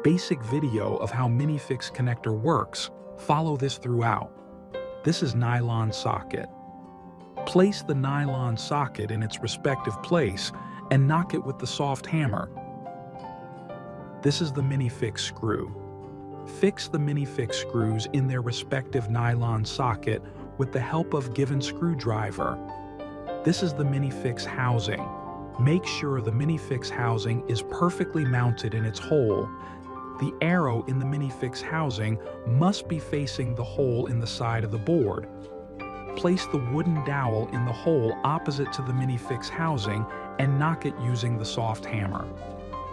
basic video of how Minifix connector works. Follow this throughout. This is nylon socket. Place the nylon socket in its respective place and knock it with the soft hammer. This is the Minifix screw. Fix the Minifix screws in their respective nylon socket with the help of given screwdriver. This is the Minifix housing. Make sure the Minifix housing is perfectly mounted in its hole. The arrow in the Minifix housing must be facing the hole in the side of the board. Place the wooden dowel in the hole opposite to the Minifix housing and knock it using the soft hammer.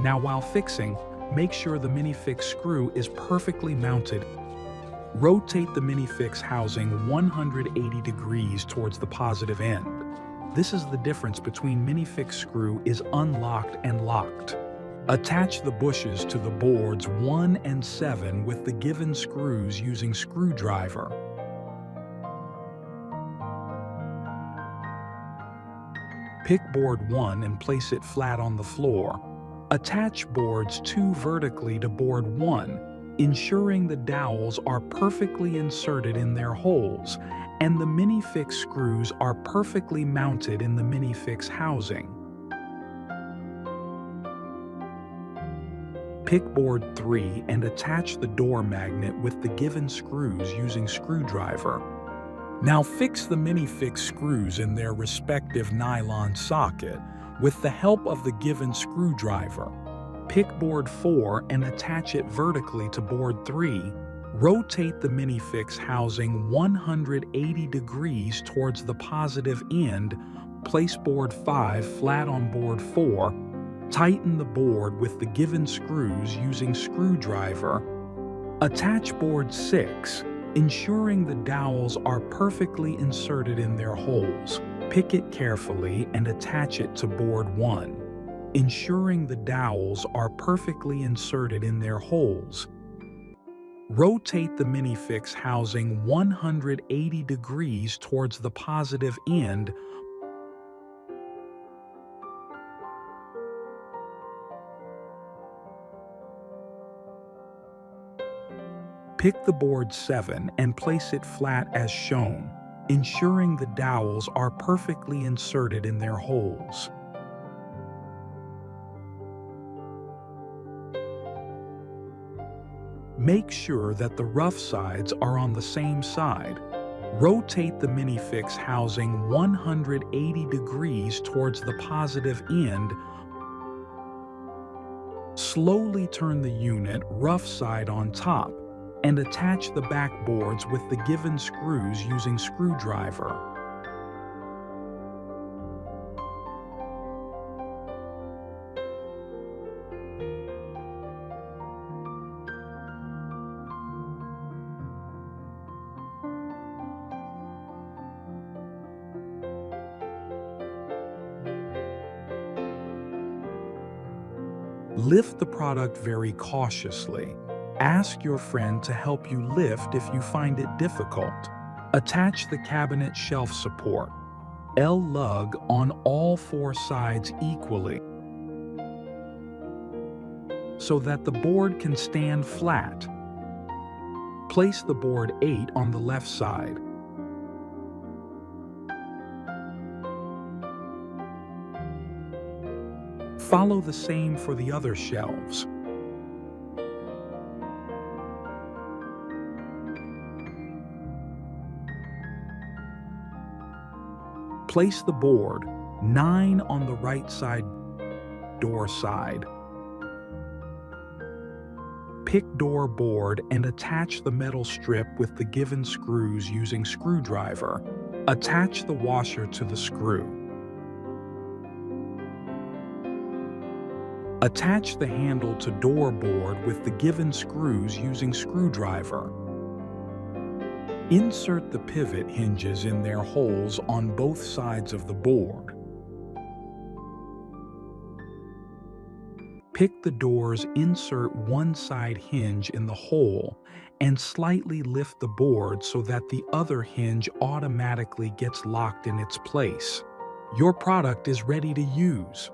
Now while fixing, make sure the Minifix screw is perfectly mounted. Rotate the Minifix housing 180 degrees towards the positive end. This is the difference between Minifix screw is unlocked and locked. Attach the bushes to the boards 1 and 7 with the given screws using screwdriver. Pick board 1 and place it flat on the floor. Attach boards 2 vertically to board 1, ensuring the dowels are perfectly inserted in their holes and the Minifix screws are perfectly mounted in the Minifix housing. Pick board 3 and attach the door magnet with the given screws using screwdriver. Now fix the Minifix screws in their respective nylon socket with the help of the given screwdriver. Pick board 4 and attach it vertically to board 3. Rotate the Minifix housing 180 degrees towards the positive end. Place board 5 flat on board 4. Tighten the board with the given screws using screwdriver. Attach board 6, ensuring the dowels are perfectly inserted in their holes. Pick it carefully and attach it to board 1, ensuring the dowels are perfectly inserted in their holes. Rotate the Minifix housing 180 degrees towards the positive end. Pick the board 7 and place it flat as shown, ensuring the dowels are perfectly inserted in their holes. Make sure that the rough sides are on the same side. Rotate the Minifix housing 180 degrees towards the positive end. Slowly turn the unit rough side on top and attach the back boards with the given screws using screwdriver. Lift the product very cautiously. Ask your friend to help you lift if you find it difficult. Attach the cabinet shelf support, L-lug, on all 4 sides equally so that the board can stand flat. Place the board 8 on the left side. Follow the same for the other shelves. Place the board 9 on the right side door side. Pick door board and attach the metal strip with the given screws using screwdriver. Attach the washer to the screw. Attach the handle to door board with the given screws using screwdriver. Insert the pivot hinges in their holes on both sides of the board. Pick the doors, insert one side hinge in the hole, and slightly lift the board so that the other hinge automatically gets locked in its place. Your product is ready to use.